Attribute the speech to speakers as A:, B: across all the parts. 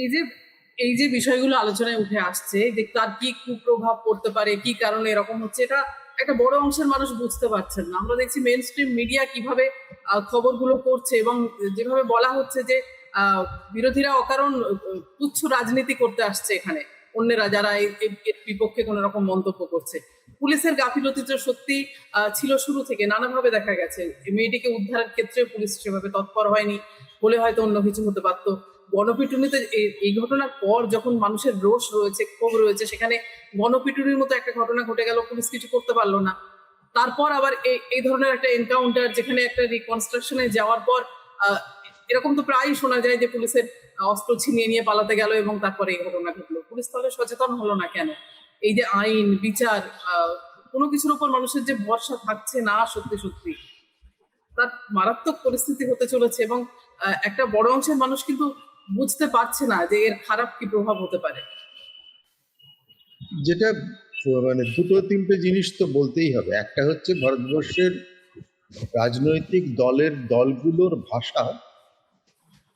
A: এই যে এই যে বিষয়গুলো আলোচনায় উঠে আসছে, যে তার কি কুপ্রভাব পড়তে পারে, কি কারণে এরকম হচ্ছে, এটা একটা বড় অংশের মানুষ বুঝতে পারছেন না। আমরা দেখছি মেন স্ট্রিম মিডিয়া কিভাবে খবরগুলো করছে, এবং যেভাবে বলা হচ্ছে যে বিরোধীরা অকারণ তুচ্ছ রাজনীতি করতে আসছে এখানে, অন্যেরা যারা এর বিপক্ষে কোন রকম মন্তব্য করছে। পুলিশের গাফিলতি তো সত্যি ছিল শুরু থেকে, নানাভাবে দেখা গেছে। মেয়েটিকে উদ্ধারের ক্ষেত্রে পুলিশ সেভাবে তৎপর হয়নি বলে হয়তো অন্য কিছু হতে পারতো। গণপিটুনিতে এই ঘটনার পর যখন মানুষের রোষ রয়েছে, ক্ষোভ রয়েছে, সেখানে গণপিটুনির মতো একটা ঘটনা ঘটে গেল, পুলিশ কিছু করতে পারলো না। তারপর আবার এই ধরনের একটা এনকাউন্টার, যেখানে একটা রিকনস্ট্রাকশনে যাওয়ার পর এরকম তো প্রায়ই শোনা যায় যে পুলিশের অস্ত্র ছিনিয়ে নিয়ে পালাতে গেল এবং তারপরে এই ঘটনা ঘটলো। পুলিশ তাহলে সচেতন হলো না কেন? এই যে আইন বিচার, কোনো কিছুর উপর মানুষের যে ভরসা থাকছে না, সত্যি সত্যি তার মারাত্মক পরিস্থিতি হতে চলেছে। এবং একটা বড় অংশের মানুষ কিন্তু বুঝতে পারছে না যে এর খারাপ কি প্রভাব হতে পারে।
B: যেটা মানে দুটো তিনটে জিনিস তো বলতেই হবে। একটা হচ্ছে ভারতবর্ষের রাজনৈতিক দলগুলোর ভাষা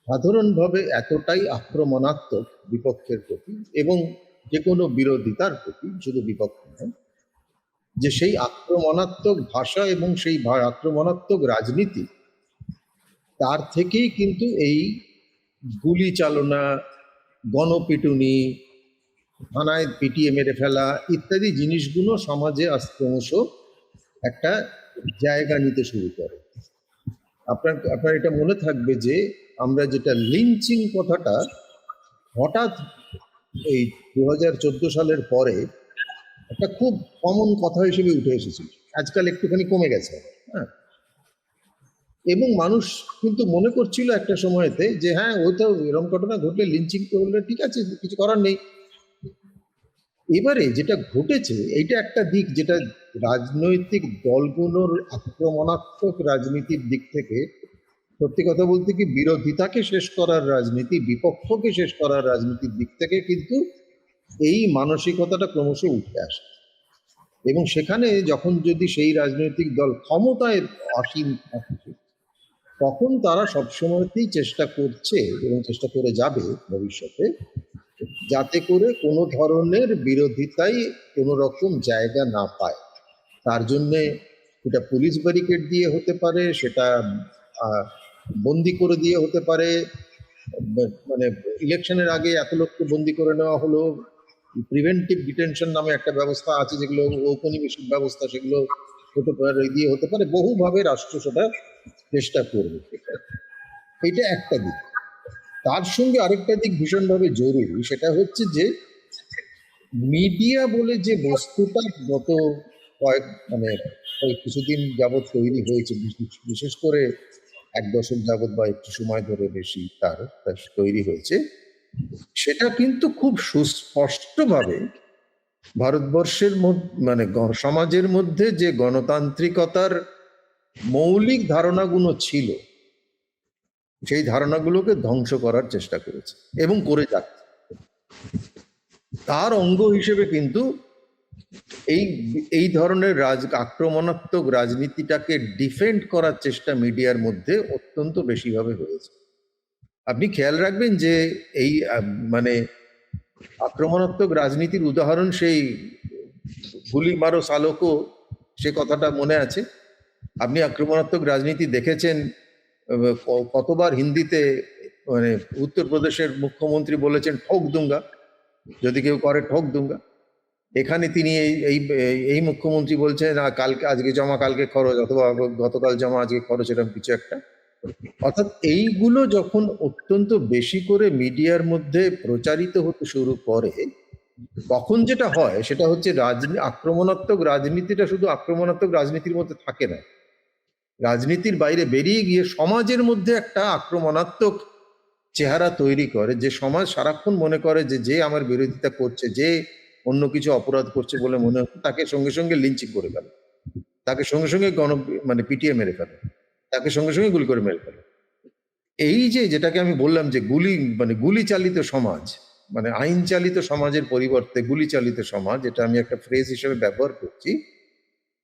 B: সাধারণভাবে এতটাই আক্রমণাত্মক বিপক্ষের প্রতি এবং যে কোনো বিরোধিতার প্রতি, শুধু বিপক্ষ নয়, যে সেই আক্রমণাত্মক ভাষা এবং সেই আক্রমণাত্মক রাজনীতি, তার থেকেই কিন্তু এই গুলি চালনা, গণপিটুনি, থানায় পিটিয়ে মেরে ফেলা ইত্যাদি জিনিসগুলো সমাজে ক্রমশ একটা জায়গা নিতে শুরু করে। আপনার এটা মনে থাকবে যে আমরা যেটা লিঞ্চিং কথাটা হঠাৎ এই 2014 সালের পরে একটা খুব কমন কথা হিসেবে উঠে এসেছিল, আজকাল একটুখানি কমে গেছে। হ্যাঁ, এবং মানুষ কিন্তু মনে করছিল একটা সময়তে যে হ্যাঁ, ওই তো এরকম ঘটনা ঘটলে লিঞ্চিং করলে ঠিক আছে, কিছু করার নেই। এবারে যেটা ঘটেছে এইটা একটা দিক, যেটা রাজনৈতিক দলগুলোর আক্রমণাত্মক রাজনীতির দিক থেকে, সত্যি কথা বলতে কি, বিরোধিতাকে শেষ করার রাজনীতি, বিপক্ষকে শেষ করার রাজনীতির দিক থেকে কিন্তু এই মানসিকতাটা ক্রমশ উঠে আসে। এবং সেখানে যখন যদি সেই রাজনৈতিক দল ক্ষমতায় আসীন থাকে, তখন তারা সবসময়তেই চেষ্টা করছে এবং চেষ্টা করে যাবে ভবিষ্যতে, যাতে করে কোনো ধরনের বিরোধিতায় কোনো রকম জায়গা না পায়। তার জন্যে এটা পুলিশ ব্যারিকেড দিয়ে হতে পারে, সেটা বন্দি করে দিয়ে হতে পারে। মানে ইলেকশনের আগে এত লোককে বন্দি করে নেওয়া হলো, প্রিভেন্টিভ ডিটেনশন নামে একটা ব্যবস্থা আছে, যেগুলো ঔপনিবেশিক ব্যবস্থা, সেগুলো হতে পারে, দিয়ে হতে পারে, বহুভাবে রাষ্ট্র সেটা চেষ্টা করবে। এটা একটা দিক। তার সঙ্গে আরেকটা দিক ভীষণভাবে জরুরি, সেটা হচ্ছে যে মিডিয়া বলে যে বস্তুটা গত কিছুদিন যাবৎ তৈরি হয়েছে, বিশেষ করে 1 দশক যাবৎ বা একটু সময় ধরে বেশি তার তৈরি হয়েছে, সেটা কিন্তু খুব সুস্পষ্টভাবে ভারতবর্ষের মানে সমাজের মধ্যে যে গণতান্ত্রিকতার মৌলিক ধারণাগুলো ছিল, সেই ধারণাগুলোকে ধ্বংস করার চেষ্টা করেছে এবং করে যাচ্ছে। তার অঙ্গ হিসেবে কিন্তু এই ধরনের আক্রমণাত্মক রাজনীতিটাকে ডিফেন্ড করার চেষ্টা মিডিয়ার মধ্যে অত্যন্ত বেশিভাবে হয়েছে। আপনি খেয়াল রাখবেন যে এই মানে আক্রমণাত্মক রাজনীতির উদাহরণ সেই গুলি মারো সালোকো, সে কথাটা মনে আছে? আপনি আক্রমণাত্মক রাজনীতি দেখেছেন কতবার হিন্দিতে, মানে উত্তরপ্রদেশের মুখ্যমন্ত্রী বলেছেন ঠোক দুঙ্গা, যদি কেউ করে ঠোক দুঙ্গা। এখানে তিনি এই মুখ্যমন্ত্রী বলছেন কালকে আজকে জমা কালকে খরচ, অথবা গতকাল জমা আজকে খরচ, এরকম কিছু একটা। অর্থাৎ এইগুলো যখন অত্যন্ত বেশি করে মিডিয়ার মধ্যে প্রচারিত হতে শুরু করে, তখন যেটা হয় সেটা হচ্ছে আক্রমণাত্মক রাজনীতিটা শুধু আক্রমণাত্মক রাজনীতির মধ্যে থাকে না, রাজনীতির বাইরে বেরিয়ে গিয়ে সমাজের মধ্যে একটা আক্রমণাত্মক চেহারা তৈরি করে, যে সমাজ সারাক্ষণ মনে করে যে আমার বিরোধিতা করছে, যে অন্য কিছু অপরাধ করছে বলে মনে হচ্ছে, তাকে সঙ্গে সঙ্গে লিঞ্চিং করে ফেলে, তাকে সঙ্গে সঙ্গে মানে পিটিয়ে মেরে ফেলে, তাকে সঙ্গে সঙ্গে গুলি করে মেরে ফেলে। এই যেটাকে আমি বললাম যে গুলি চালিত সমাজ, মানে আইন চালিত সমাজের পরিবর্তে গুলি চালিত সমাজ, এটা আমি একটা ফ্রেজ হিসেবে ব্যবহার করছি,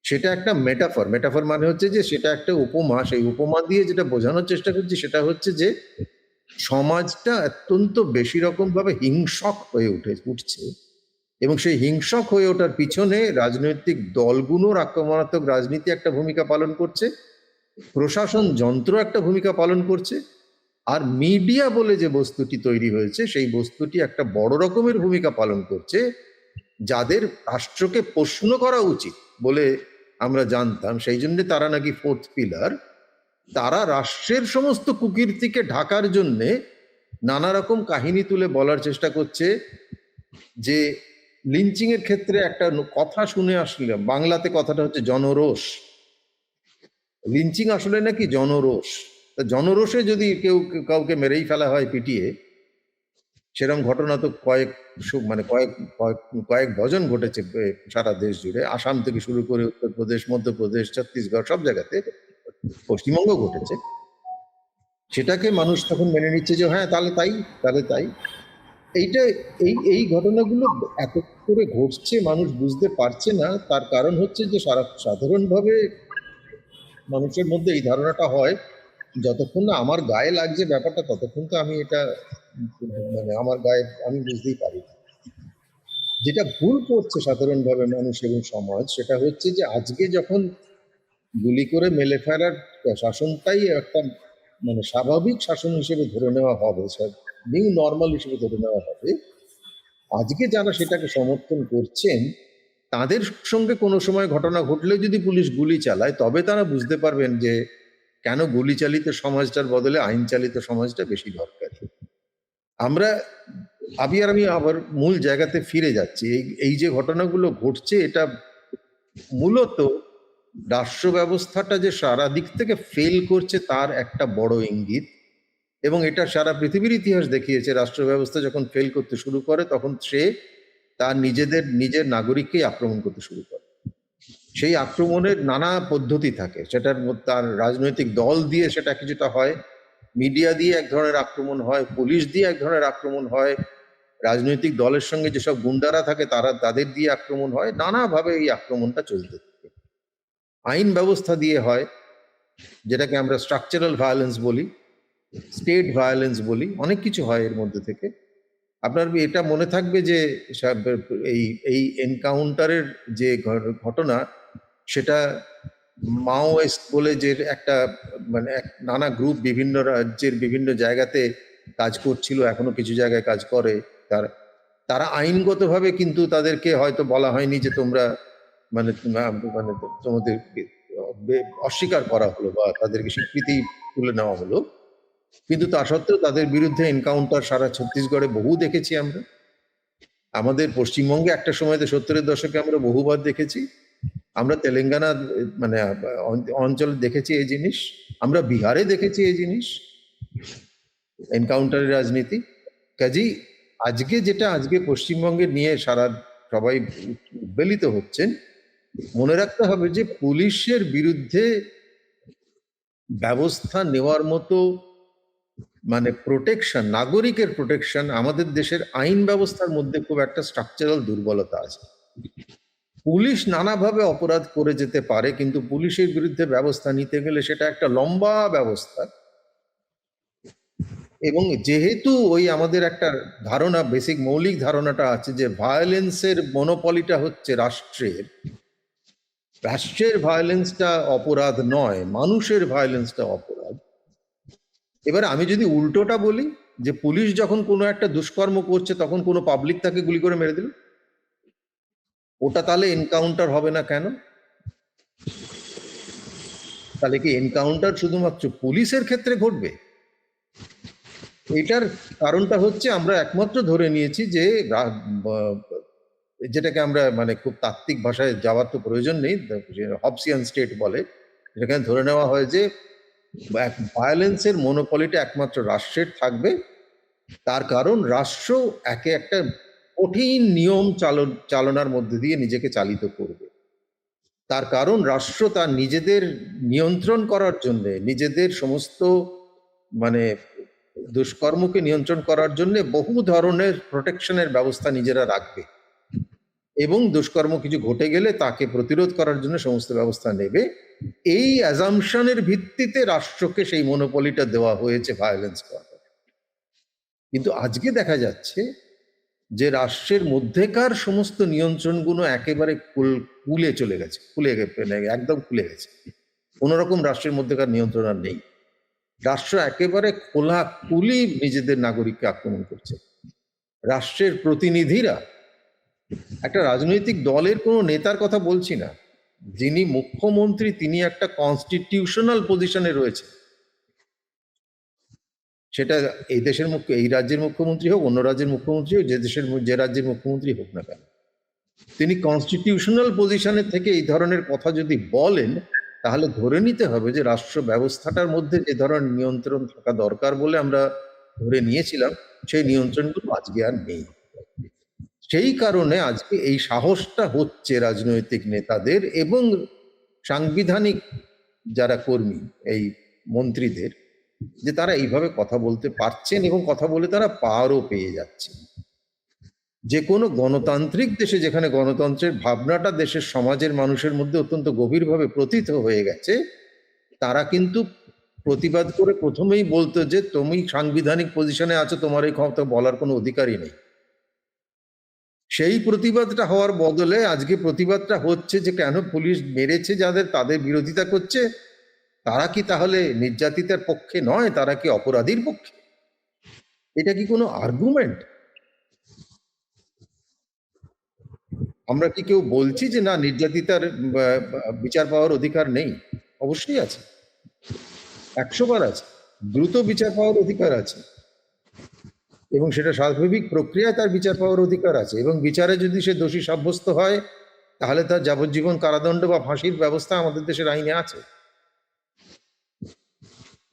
B: সেটা একটা মেটাফর মানে হচ্ছে যে সেটা একটা উপমা। সেই উপমা দিয়ে যেটা বোঝানোর চেষ্টা করছি সেটা হচ্ছে যে সমাজটা অত্যন্ত বেশি রকম ভাবে হিংসক হয়ে উঠছে, এবং সেই হিংসক হয়ে ওঠার পিছনে রাজনৈতিক দলগুলোর আক্রমণাত্মক রাজনীতি একটা ভূমিকা পালন করছে, প্রশাসন যন্ত্র একটা ভূমিকা পালন করছে, আর মিডিয়া বলে যে বস্তুটি তৈরি হয়েছে সেই বস্তুটি একটা বড় রকমের ভূমিকা পালন করছে, যাদের রাষ্ট্রকে প্রশ্ন করা উচিত বলে আমরা জানতাম, সেই জন্য তারা নাকি ফোর্থ পিলার। তারা রাষ্ট্রের সমস্ত কুকীর্তিকে ঢাকার জন্যে নানা রকম কাহিনী তুলে বলার চেষ্টা করছে। যে লিঞ্চিং এর ক্ষেত্রে একটা কথা শুনে আসলাম, বাংলাতে কথাটা হচ্ছে জনরোষ। লিঞ্চিং আসলে নাকি জনরোষ। তা জনরোষে যদি কেউ কাউকে মেরেই ফেলা হয় পিটিয়ে, সেরকম ঘটনা তো মানে কয়েক ডজন ঘটেছে সারা দেশ জুড়ে, আসাম থেকে শুরু করে উত্তরপ্রদেশ, মধ্যপ্রদেশ, ছত্তিশগড়, সব জায়গাতে, পশ্চিমবঙ্গ ঘটেছে। সেটাকে মানুষ তখন মেনে নিচ্ছে যে হ্যাঁ তাহলে তাই। এইটা এই ঘটনাগুলো এত করে ঘটছে, মানুষ বুঝতে পারছে না। তার কারণ হচ্ছে যে সাধারণভাবে মানুষের মধ্যে এই ধারণাটা হয়, যতক্ষণ না আমার গায়ে লাগছে ব্যাপারটা, ততক্ষণ তো আমি এটা মানে আমার গায়ে আমি বুঝতেই পারি না। যেটা ভুল করছে সাধারণভাবে মানুষ এবং সমাজ, সেটা হচ্ছে যে আজকে যখন গুলি করে মেলে ফেলার শাসনটাই একটা মানে স্বাভাবিক শাসন হিসেবে ধরে নেওয়া হবে, নিউ নর্মাল হিসেবে ধরে নেওয়া হবে, আজকে যারা সেটাকে সমর্থন করছেন তাদের সঙ্গে কোনো সময় ঘটনা ঘটলে যদি পুলিশ গুলি চালায়, তবে তারা বুঝতে পারবেন যে কেন গুলি চালিত সমাজটার বদলে আইন চালিত সমাজটা বেশি দরকারি। আমি আবার মূল জায়গাতে ফিরে যাচ্ছি। এই যে ঘটনাগুলো ঘটছে, এটা মূলত রাষ্ট্র ব্যবস্থাটা যে সারা দিক থেকে ফেল করছে তার একটা বড় ইঙ্গিত। এবং এটা সারা পৃথিবীর ইতিহাস দেখিয়েছে, রাষ্ট্র ব্যবস্থা যখন ফেল করতে শুরু করে তখন সে তার নিজের নাগরিককেই আক্রমণ করতে শুরু করে। সেই আক্রমণের নানা পদ্ধতি থাকে, সেটার মধ্যে তার রাজনৈতিক দল দিয়ে সেটা কিছুটা হয়, মিডিয়া দিয়ে এক ধরনের আক্রমণ হয়, পুলিশ দিয়ে এক ধরনের আক্রমণ হয়, রাজনৈতিক দলের সঙ্গে যেসব গুন্ডারা থাকে তাদের দিয়ে আক্রমণ হয়, নানাভাবে এই আক্রমণটা চলতে থাকে। আইন ব্যবস্থা দিয়ে হয়, যেটাকে আমরা স্ট্রাকচারাল ভায়োলেন্স বলি, স্টেট ভায়োলেন্স বলি, অনেক কিছু হয় এর মধ্যে থেকে। আপনার এটা মনে থাকবে যে এই এনকাউন্টারের যে ঘটনা, সেটা মাওয়েস্ট বলে যে একটা মানে নানা গ্রুপ বিভিন্ন রাজ্যের বিভিন্ন জায়গাতে কাজ করছিল, এখনো কিছু জায়গায় কাজ করে। তারা আইনগতভাবে কিন্তু তাদেরকে হয়তো বলা হয়নি যে তোমরা মানে মানে তোমাদের অস্বীকার করা হলো বা তাদেরকে স্বীকৃতি তুলে নেওয়া হলো, কিন্তু তা সত্ত্বেও তাদের বিরুদ্ধে এনকাউন্টার সারা ছত্তিশগড়ে বহু দেখেছি আমরা। আমাদের পশ্চিমবঙ্গে একটা সময়তে 70-এর দশকে আমরা বহুবার দেখেছি, আমরা তেলেঙ্গানা মানে অঞ্চলে দেখেছি এই জিনিস, আমরা বিহারে দেখেছি এই জিনিস, এনকাউন্টারের রাজনীতি। কাজেই আজকে পশ্চিমবঙ্গে নিয়ে সবাই উদ্বেলিত হচ্ছেন, মনে রাখতে হবে যে পুলিশের বিরুদ্ধে ব্যবস্থা নেওয়ার মতো মানে প্রোটেকশন, নাগরিকের প্রোটেকশন আমাদের দেশের আইন ব্যবস্থার মধ্যে খুব একটা স্ট্রাকচারাল দুর্বলতা আছে। পুলিশ নানাভাবে অপরাধ করে যেতে পারে, কিন্তু পুলিশের বিরুদ্ধে ব্যবস্থা নিতে গেলে সেটা একটা লম্বা ব্যবস্থা। এবং যেহেতু আমাদের একটা ধারণা, বেসিক মৌলিক ধারণাটা আছে যে ভায়োলেন্সের মনোপলিটা হচ্ছে রাষ্ট্রের ভায়োলেন্সটা অপরাধ নয়, মানুষের ভায়োলেন্সটা অপরাধ। এবার আমি যদি উল্টোটা বলি, যে পুলিশ যখন কোনো একটা দুষ্কর্ম করছে তখন কোনো পাবলিক তাকে গুলি করে মেরে দিল, ওটা তাহলে এনকাউন্টার হবে না কেন? তাহলে কি এনকাউন্টার শুধুমাত্র পুলিশের ক্ষেত্রে ঘটবে? এটার কারণটা হচ্ছে আমরা একমাত্র ধরে নিয়েছি যে যেটাকে আমরা মানে খুব তাত্ত্বিক ভাষায় যাওয়ার তো প্রয়োজন নেই, হবসিয়ান স্টেট বলে, যেখানে ধরে নেওয়া হয় যে ভায়োলেন্সের মনোপলিটা একমাত্র রাষ্ট্রের থাকবে। তার কারণ রাষ্ট্র একটা কঠিন নিয়ম চালনার মধ্যে দিয়ে নিজেকে চালিত করবে। তার কারণ রাষ্ট্র তার নিজেদের নিয়ন্ত্রণ করার জন্য, নিজেদের সমস্ত মানে দুষ্কর্মকে নিয়ন্ত্রণ করার জন্য বহু ধরনের প্রোটেকশনের ব্যবস্থা নিজেরা রাখবে, এবং দুষ্কর্ম কিছু ঘটে গেলে তাকে প্রতিরোধ করার জন্য সমস্ত ব্যবস্থা নেবে। এই অ্যাজাম্পশনের ভিত্তিতে রাষ্ট্রকে সেই মনোপলিটা দেওয়া হয়েছে ভায়োলেন্স করার। কিন্তু আজকে দেখা যাচ্ছে যে রাষ্ট্রের মধ্যেকার সমস্ত নিয়ন্ত্রণগুলো একেবারে কুলে চলে গেছে, একদম খুলে গেছে। কোনো রকম রাষ্ট্রের মধ্যেকার নিয়ন্ত্রণ আর নেই। রাষ্ট্র একেবারে খোলাখুলি নিজেদের নাগরিককে আক্রমণ করছে। রাষ্ট্রের প্রতিনিধিরা, একটা রাজনৈতিক দলের কোনো নেতার কথা বলছি না, যিনি মুখ্যমন্ত্রী তিনি একটা কনস্টিটিউশনাল পজিশনে রয়েছে, সেটা এই দেশের এই রাজ্যের মুখ্যমন্ত্রী হোক, অন্য রাজ্যের মুখ্যমন্ত্রী হোক, যে রাজ্যের মুখ্যমন্ত্রী হোক না কেন, তিনি কনস্টিটিউশনাল পজিশনে থেকে এই ধরনের কথা যদি বলেন, তাহলে ধরে নিতে হবে যে রাষ্ট্র ব্যবস্থাটার মধ্যে যে ধরনের নিয়ন্ত্রণ থাকা দরকার বলে আমরা ধরে নিয়েছিলাম, সেই নিয়ন্ত্রণগুলো আজকে আর নেই। সেই কারণে আজকে এই সাহসটা হচ্ছে রাজনৈতিক নেতাদের এবং সাংবিধানিক যারা কর্মী, এই মন্ত্রীদের, যে তারা এইভাবে কথা বলতে পারছেন এবং কথা বলে তারা পারও পেয়ে যাচ্ছেন। যে কোনো গণতান্ত্রিক দেশে, যেখানে গণতন্ত্রের ভাবনাটা দেশের সমাজের মানুষের মধ্যে অত্যন্ত গভীরভাবে প্রতীত হয়ে গেছে, তারা কিন্তু প্রতিবাদ করে প্রথমেই বলতো যে তুমি সাংবিধানিক পজিশনে আছো, তোমার এই ক্ষমতা বলার কোনো অধিকারই নেই। সেই প্রতিবাদটা হওয়ার বদলে আজকে প্রতিবাদটা হচ্ছে যে কেন পুলিশ মেরেছে যাদের, তাদের বিরোধিতা করছে। তারা কি তাহলে নির্যাতিতার পক্ষে নয়, তারা কি অপরাধীর পক্ষে? এটা কি কোনো আর্গুমেন্ট? আমরা কি কেউ বলছি যে না, নির্যাতিতার বিচার পাওয়ার অধিকার নেই? অবশ্যই আছে, 100 বার আছে। দ্রুত বিচার পাওয়ার অধিকার আছে এবং সেটা স্বাভাবিক প্রক্রিয়ায় তার বিচার পাওয়ার অধিকার আছে, এবং বিচারে যদি সে দোষী সাব্যস্ত হয় তাহলে তার যাবজ্জীবন কারাদণ্ড বা ফাঁসির ব্যবস্থা আমাদের দেশের আইনে আছে।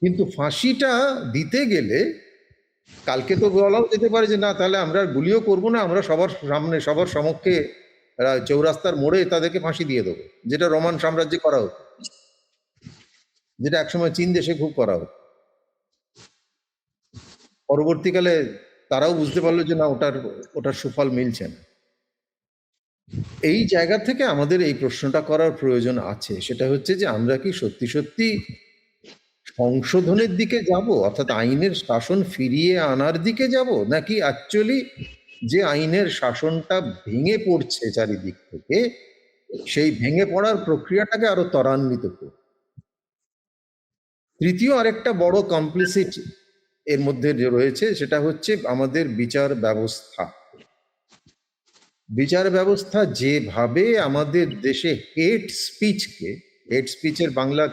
B: কিন্তু ফাঁসিটা দিতে গেলে কালকে তো বলাও যেতে পারে যে না, তাহলে আমরা গুলিও করবো না, আমরা সবার সামনে, সবার সমক্ষে চৌরাস্তার মোড়ে তাদেরকে ফাঁসি দিয়ে দেবো, যেটা রোমান সাম্রাজ্যে করা হতো, যেটা একসময় চীন দেশে খুব করা হতো। পরবর্তীকালে তারাও বুঝতে পারলো যে না, ওটার সুফল মিলছে না। এই জায়গা থেকে আমাদের এই প্রশ্নটা করার প্রয়োজন আছে, সেটা হচ্ছে যে আমরা কি সত্যি সত্যি সংশোধনের দিকে যাব, অর্থাৎ আইনের শাসন ফিরিয়ে আনার দিকে যাব, নাকি অ্যাকচুয়ালি যে আইনের শাসনটা ভেঙে পড়ছে চারিদিক থেকে, সেই ভেঙে পড়ার প্রক্রিয়াটাকে আরো ত্বরান্বিত করব। তৃতীয় আরেকটা বড় কমপ্লিসিট এর মধ্যে রয়েছে, সেটা হচ্ছে আমাদের বিচার ব্যবস্থা। বিচার ব্যবস্থা যেভাবে আমাদের দেশে হেট স্পিচের বাংলা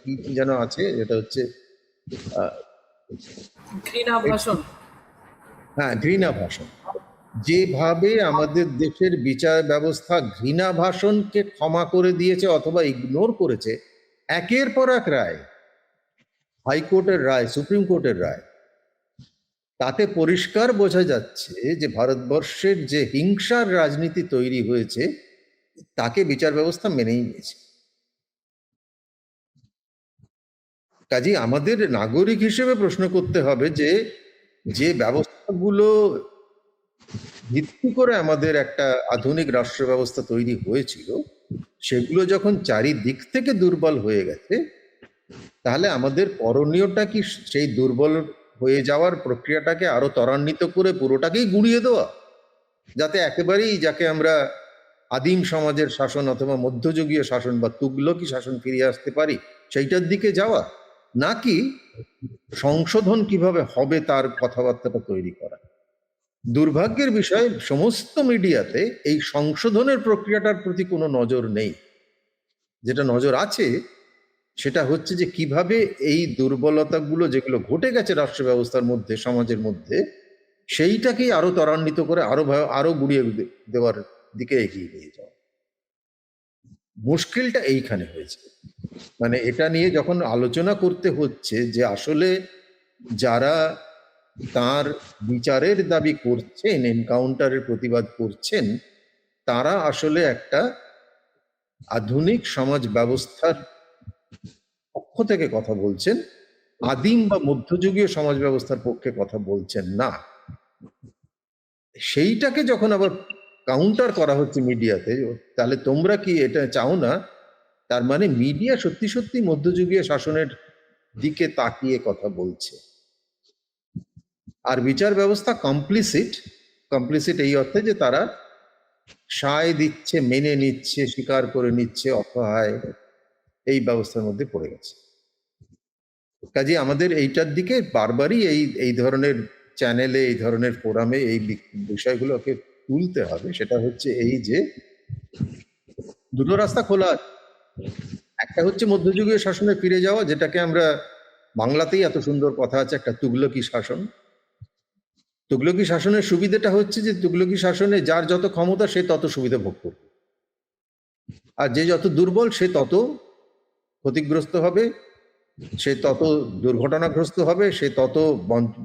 B: কি যেন আছে, এটা হচ্ছে
A: ঘৃণা ভাষণ।
B: হ্যাঁ, ঘৃণা ভাষণ। যেভাবে আমাদের দেশের বিচার ব্যবস্থা ঘৃণা ভাষণকে ক্ষমা করে দিয়েছে অথবা ইগনোর করেছে, একের পর এক রায়, হাইকোর্টের রায়, সুপ্রিম কোর্টের রায়, তাতে পরিষ্কার বোঝা যাচ্ছে যে ভারতবর্ষের যে হিংসার রাজনীতি তৈরি হয়েছে তাকে বিচার ব্যবস্থা মেনেই নিয়েছে। কাজেই আমাদের নাগরিক হিসেবে প্রশ্ন করতে হবে যে যে ব্যবস্থাগুলো ভিত্তি করে আমাদের একটা আধুনিক রাষ্ট্র ব্যবস্থা তৈরি হয়েছিল, সেগুলো যখন চারিদিক থেকে দুর্বল হয়ে গেছে, তাহলে আমাদের করণীয়টা কি সেই দুর্বল হয়ে যাওয়ার প্রক্রিয়াটাকে আরো ত্বরান্বিত করে পুরোটাকেই গুঁড়িয়ে দেওয়া, যাতে একেবারেই যাকে আমরা আদিম সমাজের শাসন অথবা মধ্যযুগীয় শাসন বা তুগলকি শাসন ফিরিয়ে আসতে পারি, সেইটার দিকে যাওয়া, নাকি সংশোধন কিভাবে হবে তার কথাবার্তাটা তৈরি করা? দুর্ভাগ্যের বিষয়, সমস্ত মিডিয়াতে এই সংশোধনের প্রক্রিয়াটার প্রতি কোনো নজর নেই। যেটা নজর আছে সেটা হচ্ছে যে কিভাবে এই দুর্বলতাগুলো যেগুলো ঘটে গেছে রাষ্ট্র ব্যবস্থার মধ্যে, সমাজের মধ্যে, সেইটাকেই আরো ত্বরান্বিত করে আরো গুড়িয়ে দেওয়ার দিকে এগিয়ে নিয়ে যাওয়া। মুশকিলটা এইখানে হয়েছে, মানে এটা নিয়ে যখন আলোচনা করতে হচ্ছে যে আসলে যারা তার বিচারের দাবি করছেন, এনকাউন্টারের প্রতিবাদ করছেন, তারা আসলে একটা আধুনিক সমাজ ব্যবস্থার পক্ষ থেকে কথা বলছেন, আদিম বা মধ্যযুগীয় সমাজ ব্যবস্থার পক্ষে কথা বলছেন না। সেইটাকে যখন আবার কাউন্টার করা হচ্ছে মিডিয়াতে, তাহলে তোমরা কি এটা চাও না? তার মানে মিডিয়া সত্যি সত্যি মধ্যযুগীয় শাসনের দিকে তাকিয়ে কথা বলছে। আর বিচার ব্যবস্থা কমপ্লিসিট এই অর্থে যে তারা সায় দিচ্ছে, মেনে নিচ্ছে, স্বীকার করে নিচ্ছে, অসহায় এই ব্যবস্থার মধ্যে পড়ে গেছে। কাজে আমাদের এইটার দিকে বারবারই এই ধরনের চ্যানেলে, এই ধরনের ফোরামে এই বিষয়গুলোকে তুলতে হবে। সেটা হচ্ছে এই যে দুটো রাস্তা খোলা আছে। একটা হচ্ছে মধ্যযুগীয় শাসনে ফিরে যাওয়া, যেটাকে আমরা বাংলাতেই এত সুন্দর কথা আছে, একটা তুগলকি শাসন। তুগলকি শাসনের সুবিধাটা হচ্ছে যে তুগলকি শাসনে যার যত ক্ষমতা সে তত সুবিধা ভোগ করবে, আর যে যত দুর্বল সে তত ক্ষতিগ্রস্ত হবে, সে তত দুর্ঘটনাগ্রস্ত হবে, সে তত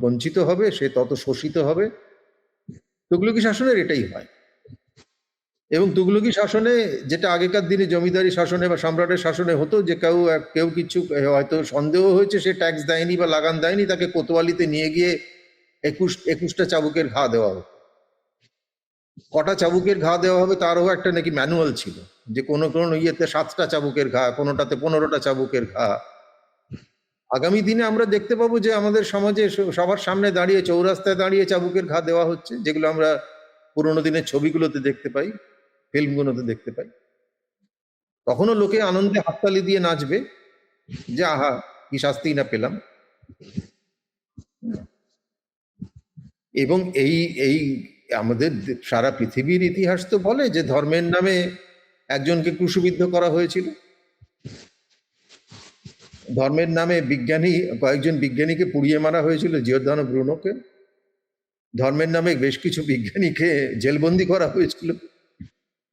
B: বঞ্চিত হবে, সে তত শোষিত হবে। তুগলকি শাসনের এটাই হয়। এবং তুগলকি শাসনে, যেটা আগেকার দিনে জমিদারি শাসনে বা সম্রাটের শাসনে হতো, যে কেউ কিছু হয়তো সন্দেহ হয়েছে, সে ট্যাক্স দেয়নি বা লাগান দেয়নি, তাকে কোতোয়ালিতে নিয়ে গিয়ে 21টা চাবুকের ঘা দেওয়া হতো। কটা চাবুকের ঘা দেওয়া হবে তারও একটা নাকি ম্যানুয়াল ছিল, যে কোনো ইয়েতে 7টা চাবুকের ঘা, কোনোটাতে 15টা চাবুকের ঘা। আগামী দিনে আমরা দেখতে পাবো যে আমাদের সমাজে সবার সামনে দাঁড়িয়ে, চৌরাস্তায় দাঁড়িয়ে চাবুকের ঘা দেওয়া হচ্ছে, যেগুলো আমরা পুরোনো দিনের ছবিগুলোতে দেখতে পাই, ফিল্মগুলোতে দেখতে পাই। তখনও লোকে আনন্দে হাততালি দিয়ে নাচবে যে আহা কি শাস্তি না পেলাম। এবং এই আমাদের সারা পৃথিবীর ইতিহাস তো বলে যে ধর্মের নামে একজনকে ক্রুশবিদ্ধ করা হয়েছিল, ধর্মের নামে কয়েকজন বিজ্ঞানীকে পুড়িয়ে মারা হয়েছিল, জিওর্দানো ব্রুনোকে। ধর্মের নামে বেশ কিছু বিজ্ঞানীকে জেলবন্দি করা হয়েছিল,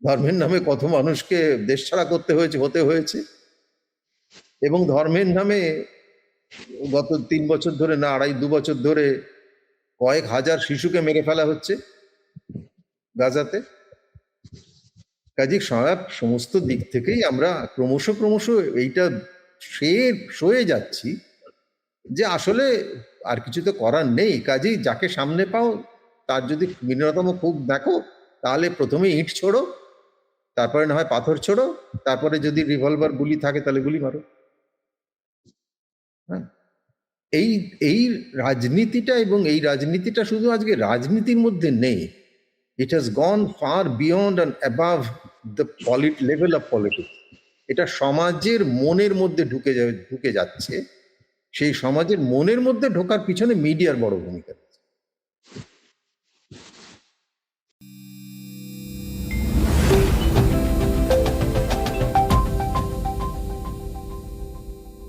B: ধর্মের নামে কত মানুষকে দেশ ছাড়া হতে হয়েছে। এবং ধর্মের নামে গত 3 বছর ধরে, না 2.5 বছর ধরে কয়েক হাজার শিশুকে মেরে ফেলা হচ্ছে গাজাতে। কাজে সমস্ত দিক থেকেই আমরা ক্রমশ এইটা সয়ে যাচ্ছি যে আসলে আর কিছু তো করার নেই। কাজেই যাকে সামনে পাও তার যদি বিনতম খুব দেখো, তাহলে প্রথমে ইট ছোড়ো, তারপরে না হয় পাথর ছোড়ো, তারপরে যদি রিভলভার গুলি থাকে তাহলে গুলি মারো। হ্যাঁ, এই রাজনীতিটা, এবং এই রাজনীতিটা শুধু আজকে রাজনীতির মধ্যে নেই, it has gone far beyond and above the level of politics. এটা সমাজের মনের মধ্যে ঢুকে যাচ্ছে। সেই সমাজের মনের মধ্যে ঢোকার পিছনে মিডিয়ার বড় ভূমিকা আছে।